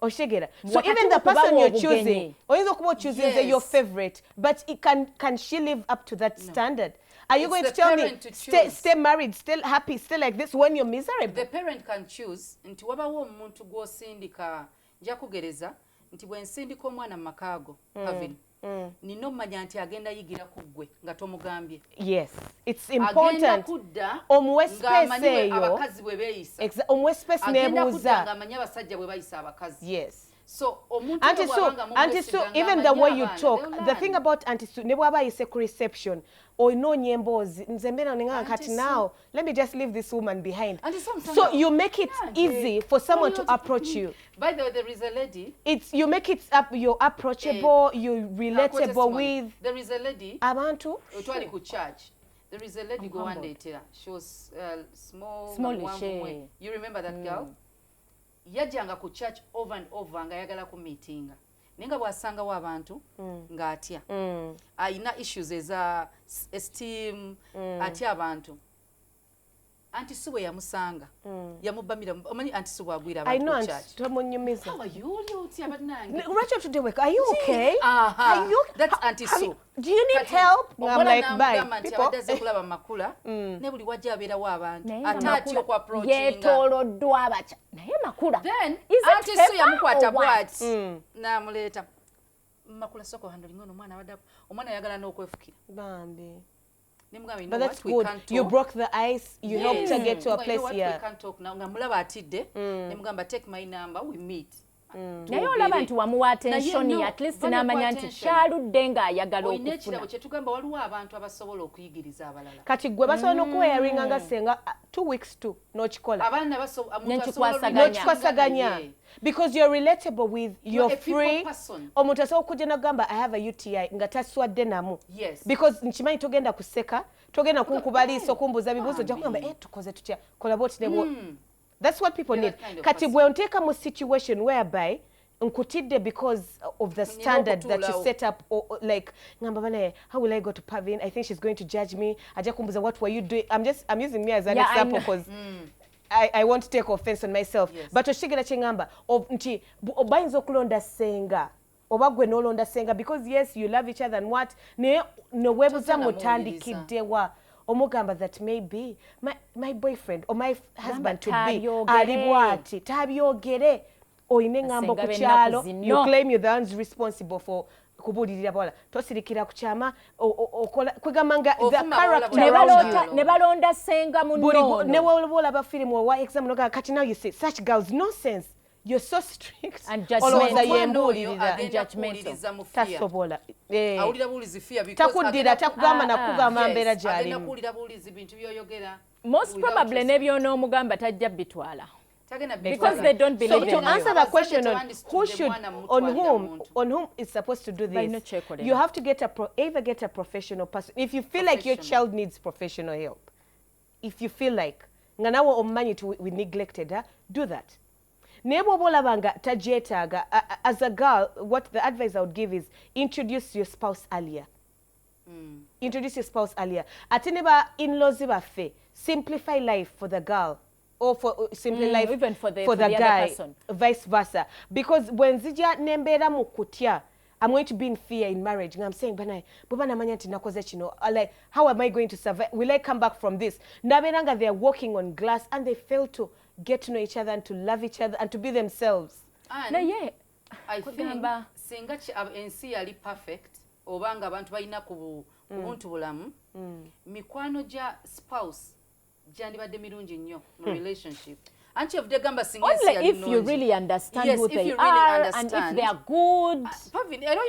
Oshegera. So even the person you're choosing, or choosing your favorite, but it can she live up to that standard? Are you going to tell me stay married, still happy, still like this when you're miserable? The parent can choose. Nti wabawo omuntu gw'osindika nja kugereza nti bwe nsindika omwana mu makaago Kavin nino mmanya nti agenda yigira ku ggwe nga tomugambye. Yes, it's important. Omuwe space eyo abakazi bwe beeyisa. Omuwe space nebuuza. Ng'amanyi abasajja bwe bayisa abakazi. Yes. So Auntie Sue, even the way you talk, the thing about Auntie Sue, ne bwaba yise ku reception, oinonye emboozi, nze mbera ninga kati now, let me just leave this woman behind. So you make it easy for someone to approach you. By the way, there is a lady. You make it you're approachable, you're relatable with. There is a lady. Abantu. Otwali ku church. There is a lady go one day tell. She was small. You remember that girl? Yajjanga ku church over and over nga yagala ku meetinga nenga bwasangawo abantu ng'atya ayina issues eza esteem atya abantu. Auntie Sue bwe yamusanga yamubamira omanyi Auntie Sue bwagwira abantu ku church. Tomunyumiza. How are you? Rachel today work. Are you okay? Are you? That's Auntie Sue. Do you need help? I'm like, bye. People adaze kulaba makula ne buli wajja abeerawo abantu atati okwa approaching yeetooloddwa abaca naye makula. Then Auntie Sue yamukwata bwati n'amuleeta makula soko handling ono omwana ayagala n'okwefukira bambi. But that's good. You broke the ice. You helped her get to a place here. We can't talk now. Ngamulaba atidde. Nemugamba take my number. We meet. Naye olaba nti wamuwa attention at least n'amanya nti kyaludde ng'ayagala okufuna. Oyina kye tugamba waliwo abantu abasobola okuyigiriza abalala. Kati gwe basobola n'okuwearinga nga senga 2 weeks tu n'okikola. Abaana n'okikwasaganya. Because you're relatable with, you're free. Omuntu asobola okujja n'agamba I have a UTI nga taswadde namu. Yes. Because nkimanyi togenda kuseka, togenda kunkuba liiso kumbuuza bibuuzo ojja kugamba tukoze tutya kola bwoti ne bwoti. That's what people need. Kati bwe onteeka mu situation whereby nkutidde because of the standard that you set up, or like ngamba bana how will I go to Pavin? I think she's going to judge me. Ajja kumbuuza what were you doing? I'm using me as an example because I won't take offense on myself. Yes. But oshigera chengamba nti obayinza okulonda senga oba gwe nolonda senga because yes you love each other and what ne webuza mutandikiddewa omugamba that maybe my boyfriend or my husband to be ali bwati tabyogere oyine ngambo ku kyalo you claim you're the ones responsible for kubulirira bwala tosirikira ku kyama okola kwegamanga the character ne balonda senga muno ne wolobola ba film wa exam no kati now you say such girls nonsense. You're so strict and judgmental. Tasobola. Awulira bulizi fear because takudira takugamba nakugamba mbeera gyali. Awulira bulizi bintu byoyogera. Most probably nebyo n'omugamba tajja bitwala. Because they don't believe in you. So to answer the question on who should, on whom is supposed to do this, you have to get either get a professional person. If you feel like your child needs professional help, if you feel like nganawo omanyi we neglected her, do that. Nebo bolabanga tajetaaga. As a girl, what the advice I would give is introduce your spouse earlier. Introduce your spouse earlier. Ateneba in-laws baffe. Simplify life for the girl. or for simply life even for the guy, other person. vice versa. Because when zija nembera mukutya, I'm going to be in fear in marriage. And I'm saying, like, how am I going to survive? Will I come back from this? Naberanga, they're walking on glass and they fail to get to know each other and to love each other and to be themselves. And I think singa ensi yali perfect obanga abantu balina ku buntu bulamu mikwano ja spouse jandibadde mirungi nnyo mu relationship. Only if you really understand who they are and if they are good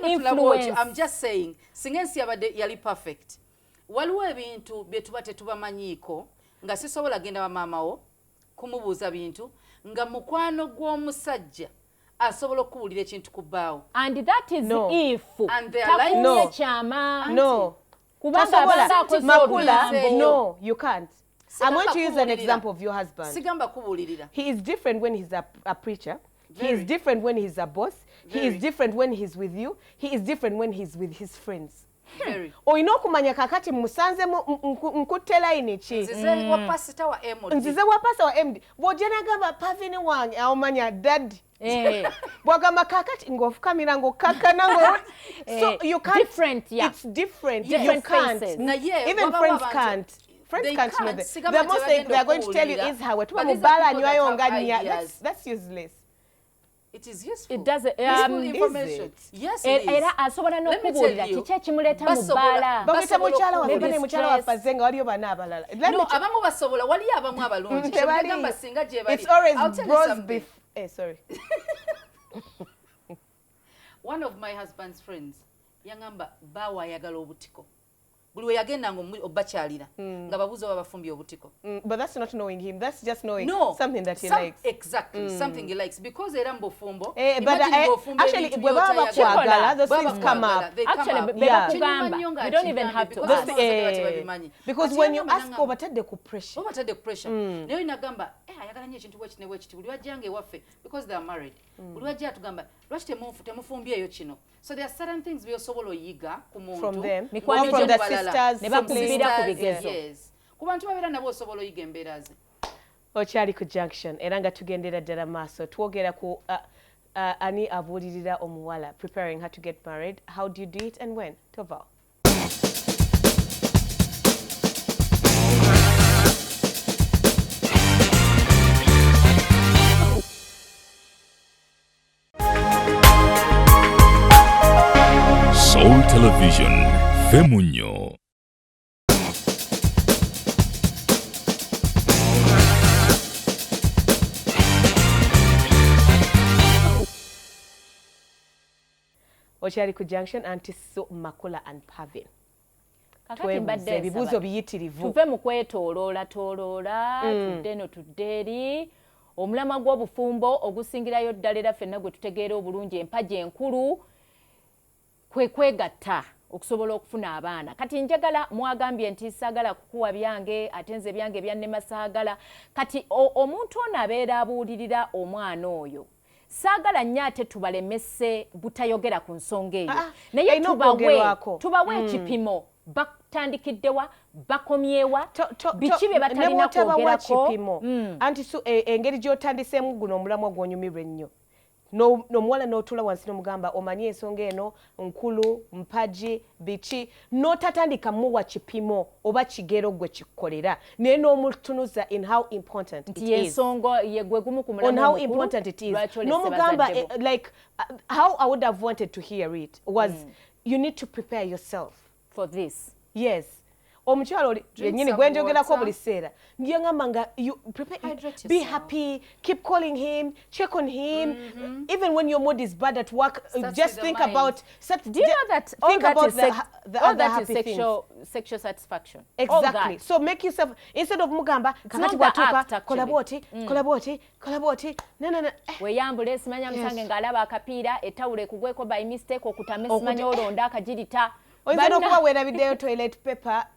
influence. I'm just saying, singensi yabadde yali perfect. Waliwo ebintu bye tuba tetubamanyiiko nga sisobola genda wa maamawo kumubuuza bintu nga mukwano gw'omusajja asobola okuwulira ekintu ku bbaawo. And that is if no. Makula, no, you can't. I'm going to use an example of your husband. He is different when he's a preacher. He is different when he's a boss. He is different when he's with you. He is different when he's with his friends. Oyina okumanya kakati musanze nkutte line ki nzize wa pastor wa MD bw'ojja nagamba pavini wange awomanya daddy bwagamba kakati ng'ofukamira ng'okkakana so you can't different, it's different you can't even friends can't. Friends can't know this. The most they're going to tell you is how tuba mubala nywayo nganya. That's useless. It is useful. It doesn't. Information. Yes, it is. Era asobola n'okubuulira kiki ekimuleta mu bbaala. Bagita mukyala waffe mukyala waffe nga waliyo bana abalala. No, abamu basobola waliyo abamu abalungi. Kyegamba singa gye bali. It's always bros beef. Sorry. One of my husband's friends yangamba bawa ayagala obutiko. Buli we yagenda ng'obakyalira nga babuuza oba bafumbye obutiko. But that's not knowing him. That's just knowing something that he likes. Exactly, something he likes. Because era mbufumbo. But actually, bwe baba bakwagala, those things come up. Actually, you don't even have to ask. Because when you ask, obatadde ku pressure. Naye nagamba, ayagala nnyo ekintu bwe kiti buli wajjanga ewaffe because they are married. Buli wajja atugamba, lwaki temufumbyeyo kino. So there are certain things byosobola oyiga ku muntu. From them. Or from the sisters. Ne bakubira ku bigezo. Yes. Ku bantu babeera nabo osobola oyiga embeera ze. Okyali ku Junction era nga tugendera ddala maaso twogera ku ani abuulirira omuwala preparing her to get married. How do you do it and when? Tova. Soul Television, Femunyo. Okyali ku Junction anti so Makula and Pavin. Kakati mbadde ebibuuzo biyitirivu. Tuve mu kwetooloola tudde no tudde eri omulamwa gw'obufumbo ogusingirayo ddala era ffenna gwe tutegeera obulungi empagi enkulu kwegatta okusobola okufuna abaana. Kati njagala mwagambye nti saagala kukuwa byange ate nze byange byannema saagala. Kati omuntu ono abeera abuulirira omwana oyo saagala nnyo ate tubalemese butayogera ku nsonga eyo. Naye tubawe ekipimo batandikiddewa bakomyewa biki bye batalina kwogerako. Anti engeri gy'otandiseemu guno omulamwa gw'onyumirwa ennyo. N'omuwala n'otula wansi n'omugamba omanyi ensonga eno nkulu mpagi biki n'otatandika muwa kipimo oba kigero gwe kikukolera naye n'omutunuza in how important it is. Ensonga ye gwe gumu ku mulamwa on how important it is. N'omugamba like how I would have wanted to hear it was you need to prepare yourself for this. Yes. Omukyalo yennyini gwe njogerako buli sseera ngiyangamba nga you prepare, be happy, keep calling him, check on him, even when your mood is bad at work. Just think about do you know that all that is the other happy sexual satisfaction. Exactly. So make yourself, instead of mugamba kakati bwatuuka kola bwoti no weyambula esimanya musange ng'alaba akapiira ettawulo ekugweko by mistake okutama esimanya olonda akagirita. Oyinza n'okuba weerabiddeyo toilet paper.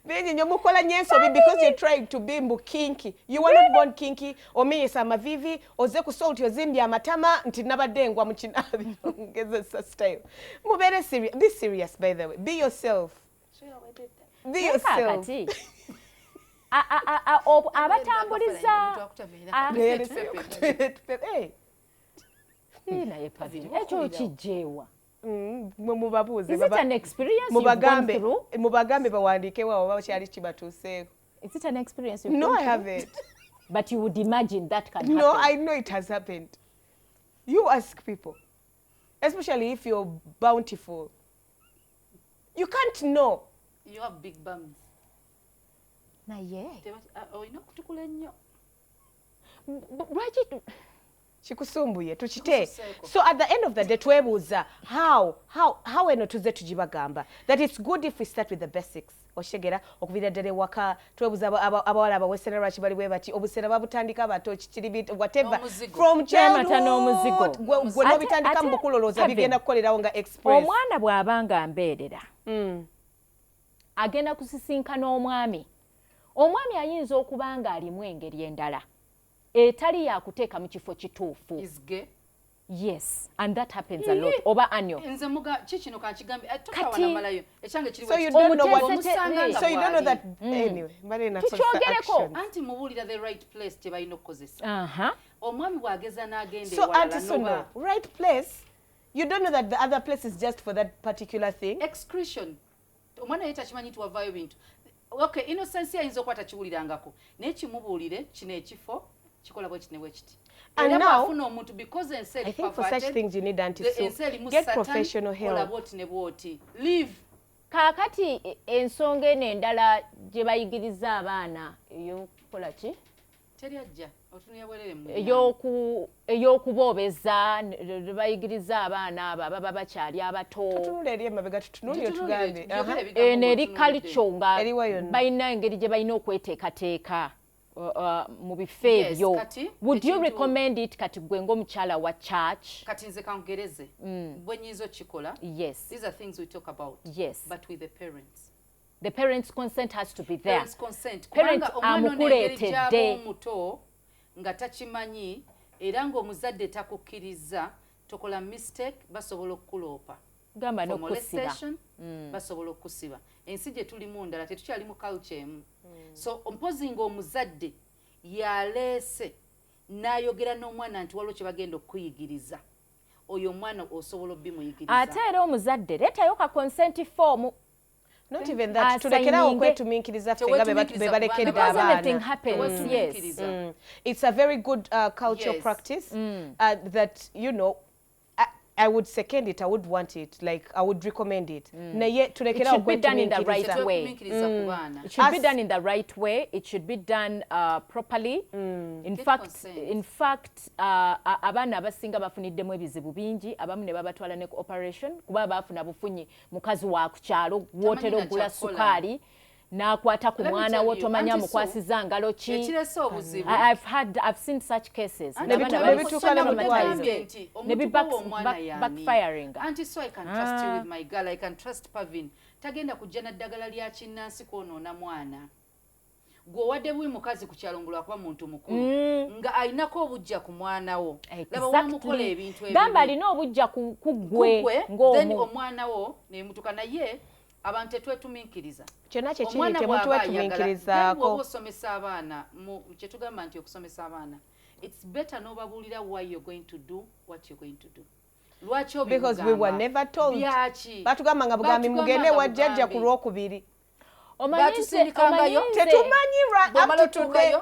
Bingi nnyo mukola nnyo ensobi because you're trying to be mbu kinky. You were not born kinky. Omenyesa amavivi, oze ku salt ozimbye amatama nti nabadde ngwa mu kinaabi. Ngezesa style. Mubeere serious. Be serious by the way. Be yourself. Be yourself. Abatambuliza naye Pavin ekyo kijjeewa mubabuuze is it an experience you've gone through? Mubagambe bawandiikewo abo bakyali kibatuuseeko. Is it an experience you've No, gone I through? haven't. But you would imagine that can No, happen. I know it has happened. You ask people, especially if you're bountiful. You can't know. You have big bums. Naye Olina okutukula ennyo. lwaki Kikusumbuye tukite. So at the end of the day twebuuza how eno tuze tugibagamba that it's good if we start with the basics. Oshegera okubira ddala ewaka twebuuza abawala abawesera lwaki bali bwe bati obusera babutandika bato kikiri bit whatever from childhood gwe nobitandika mu bukulolooza bigenda kukolerawo nga express. omwana bw'abanga mbeerera agenda kusisinkana omwami ayinza okuba nga alimu engeri endala etali yakuteeka mu kifo kituufu. Is gay? Yes, and that happens a lot. Oba anyo. Nze muga kikino kankigambe tokawana malayo ekyange kiri So you don't know that anyway. Mbale na Tukyogereko. Anti mubulira the right place kye balina okukozesa. Omwami bwageza n'agenda so anti sono right place. You don't know that the other place is just for that particular thing. Excretion. Omwana yeta kimanyi tuwavayo bintu. Okay, innocence ayinza okwata kiwulirangako naye kimubuulire kino ekifo kikola bwe kitne bwe kiti. And now, because I think for such things you need get professional help. Leave. Kaakati ensonga eno endala gye bayigiriza abaana ey'okukola ki? Teryajja otunuya bwerere mu ey'okuboobeza bayigiriza abaana abo ababa bakyali abato. Tutunula eri emabega tutunulire tugambe. Eno eri culture nga balina engeri gye balina okweteekateeka. Mu bifo ebyo. Would you recommend it kati gwe ng'omukyala wa church? Kati nze kangereze bwe nyizo kikola. Yes. These are things we talk about. Yes. But with the parents. The parents' consent has to be there. Parents' consent. Parents amukuleetedde omuto nga takimanyi era ng'omuzadde takukkiriza tokola mistake basobola okukuloopa. Gamba n'okusiba. Basobola okusiba. Ensi gye tulimu ndala tetukyali mu culture emu. So mpozi ng'omuzadde yaleese n'ayogera n'omwana nti waliwo kye bagenda okuyigiriza. Oyo omwana osobola obbimuyigiriza. Ate era omuzadde leetayo ka consent form. Not even that. Tulekerawo okwetumiikiriza ffe nga be balekedde abaana. Because anything happens, yes. It's a very good cultural practice that, you know, I would second it. I would want it. Like, I would recommend it. It should be done in the right way. It should be done in the right way. It should be done properly. In fact, abaana abasinga bafuniddemu ebizibu bingi, abamu ne babatwala ne operation, kuba bafuna bufunyi mukazi wa ku kyalo wotera ogula sukaali. N'akwata ku mwana wo tomanya mukwasiza ngalo ki. I've seen such cases. Maybe backfiring. Auntie, so I can trust you with my girl. I can trust Pavin. Tagenda kujja na ddagala lya kinnansi kwonoona mwana. Gwe wadde bwi mukazi ku kyalo ngulwa kuba muntu mukulu. Nga alinako obujja ku mwana wo. Laba wamukola ebintu ebyo. Gamba alina obujja ku ggwe ng'omu. Then omwana wo ne mutuka naye abantu tetwetumiikiriza. Kyonna kye kiri temutuwetumiikirizaako. Bw'oba osomesa abaana kye tugamba nti okusomesa abaana, it's better n'obabuulira why you're going to do what you're going to do. Lwaki obigamba? Because we were never told. Byaki? Batugamba nga bugambi mugende wa jjajja ku Lwokubiri. Batusindikangayo tetumanyi up to today.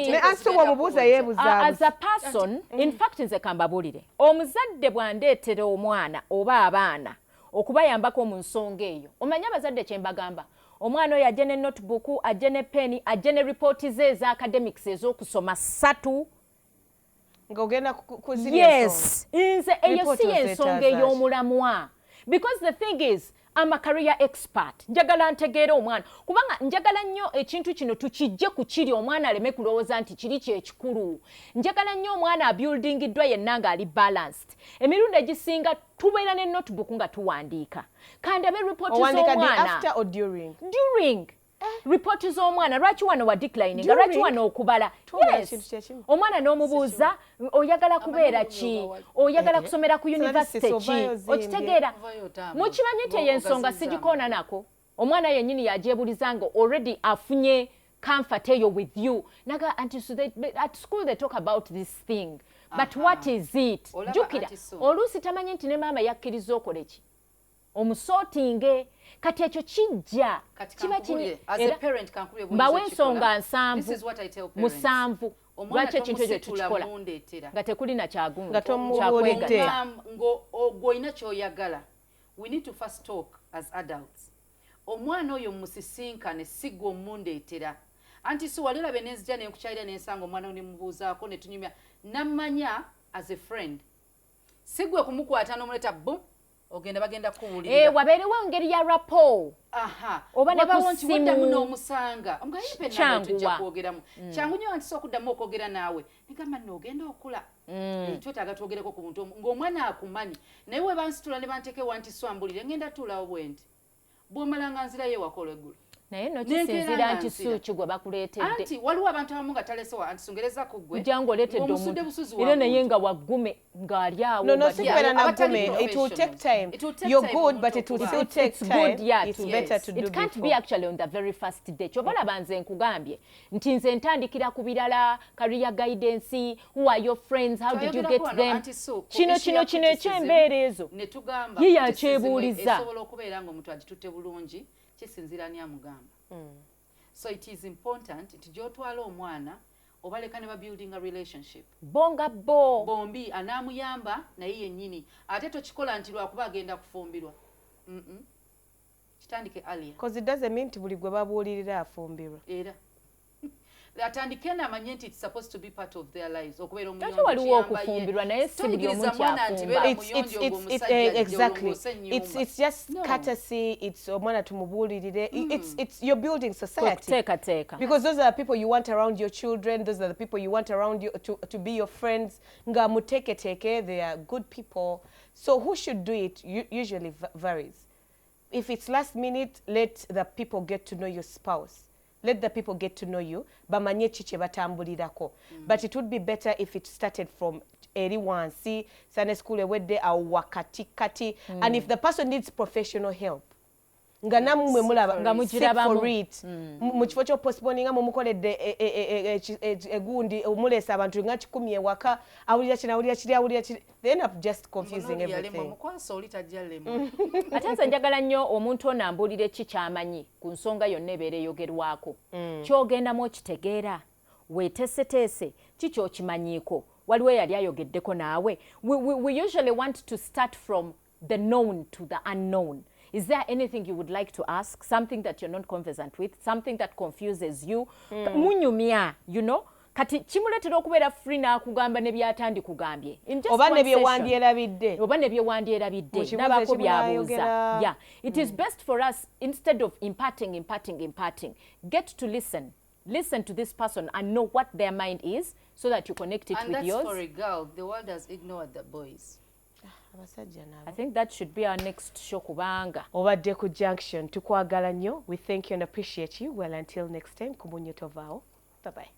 Ne ansi w'omubuuza yeebuzaabuza. As a person, in fact nze kambabuulire, omuzadde bw'andeetera omwana oba abaana okubayambako mu nsonga eyo. Omanyi abazadde kye mbagamba? Omwana oyo ajje ne notebook, ajje ne pen, ajje ne report ze eza academics ez'okusoma 3. Ng'ogenda kuzirya ensonga. Yes, nze eyo si ensonga ey'omulamwa. Because the thing is, I'm a career expert. Njagala ntegeera omwana. Kubanga njagala nnyo ekintu kino tukijje ku kiri omwana aleme kulowooza nti kiri kyekikulu. Njagala nnyo omwana abuildingiddwa yenna ng'ali balanced. Emirundi egisinga tubeera ne notebook nga tuwandiika. Kandabe report z'omwana. After or during? During. Report z'omwana lwaki wano wa declining lwaki wano okubala. Yes. Omwana n'omubuuza oyagala kubeera ki, oyagala kusomera ku university ki, okitegeera. Mukimanyi nti ey'ensonga sigikoona nako. omwana yennyini yagyebulizanga already afunye comfort eyo with you naga anti so at school they talk about this thing but what is it jukira oluusi tamanyi nti ne maama yakkiriza okola eki omusootinge kati ekyo kijja kiba mbawe ensonga musanvu lwaki ekintu ekyo tukikola nga tekuli na kyakwega ng'olina ky'oyagala we need to first talk as adults omwana oyo musisinkane sigwa omundeetera anti si wali olabe nenzija nenkukyalira nensanga omwana nemubuuzaako netunyumya nammanya as a friend sigwe kumukwata n'omuleeta bum ogenda bagenda kuwulira wabeerewo engeri ya rapo oba ne kusimu n'omusanga omugayipennatujja kwogeramu kyangu nnyo anti okuddamu okwogera naawe nigamba n'ogenda okula twetaaga twogereko ku buntu ng'omwana akumanyi naye we bansitula ne banteekewo anti swambulire ngenda tuulawo bwe nti bw'omalanga nzirayo ewakola eggulu naye nokisinzira nti suuki gwe bakuleetedde anti waliwo abantu abamu nga talesewa anti songereza ku ggwe jangu oleetedde omuntu era naye nga waggume ng'ali awo no sikwera na ggume it will take time you're good but it will still take time it's better to do it can't be actually on the very first day kyoba olaba nze nkugambye nti nze ntandikira ku birala career guidance who are your friends how did you get them kino ekyembeera ezo ye yakyebuuliza esobola okubeera ng'omuntu agitutte bulungi kisinzira ani amugamba so it is important nti gy'otwala omwana obaleka ne babuilding a relationship bonga bombi anaamuyamba naye yennyini ate tokikola nti lwakuba agenda kufumbirwa kitandike alia because it doesn't mean nti buli gwe babuulirira afumbirwa era atandike namanye nti it's supposed to be part of their lives okubeera omuyonjo waliwo okufumbirwa naye si buli omuntu afumba exactly it's just courtesy it's omwana tumubuulirire it's you're building society because those are the people you want around your children those are the people you want around you to be your friends nga muteketeke they are good people so who should do it usually varies if it's last minute let the people get to know your spouse let the people get to know you bamanye chiche batambulirako but it would be better if it started from eri wansi Sunday school ewedde au wakati kati and if the person needs professional help nga namwe mulaba nga mugirabamu mu kifo kyo postponinga mu mukoledde egundi omulesa abantu nga 10 ewaka awulira kiri they end up just confusing everything ate nze njagala nnyo omuntu ono ambuulire ki kyamanyi ku nsonga yonna ebeera eyogerwako kyogendamu okitegeera weeteeseteese ki kyokimanyiiko waliwo eyali ayogeddeko naawe we usually want to start from the known to the unknown. Is there anything you would like to ask? Something that you're not conversant with? Something that confuses you? Munyumya, you know? Kati chimuletera okubeera free n'akugamba ne byatandi kugambye. Oba ne byewandyerabidde. Oba ne byewandyerabidde. Nabako byabuuza. Yeah. It is best for us, instead of imparting, get to listen. Listen to this person and know what their mind is so that you connect it with yours. And that's for a girl. The world has ignored the boys. I think that should be our next show kubanga. Obadde ku Junction tukwagala nnyo. We thank you and appreciate you. Well, until next time, kumunyo tovao. Bye-bye.